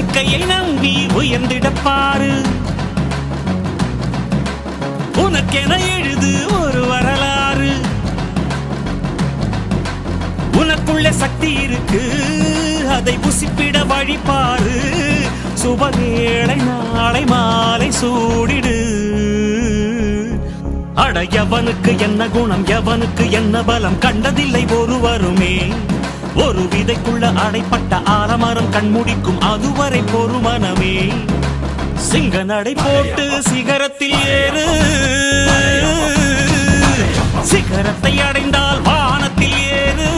கையை நம்பி உயர்ந்திட பாரு. உனக்கென எழுது ஒரு வரலாறு. உனக்குள்ள சக்தி இருக்கு, அதை புசிப்பிட வழிபாரு. சுபவேளை நாளை மாலை சூடிடு. அட எவனுக்கு என்ன குணம், எவனுக்கு என்ன பலம், கண்டதில்லை ஒருவருமே. ஒரு விதைக்குள்ள அடைப்பட்ட ஆலமரம் கண்முடிக்கும் அதுவரை பொறுமனமே. சிங்க நடை போட்டு சிகரத்தில் ஏறு. சிகரத்தை அடைந்தால் வானத்தில் ஏறு.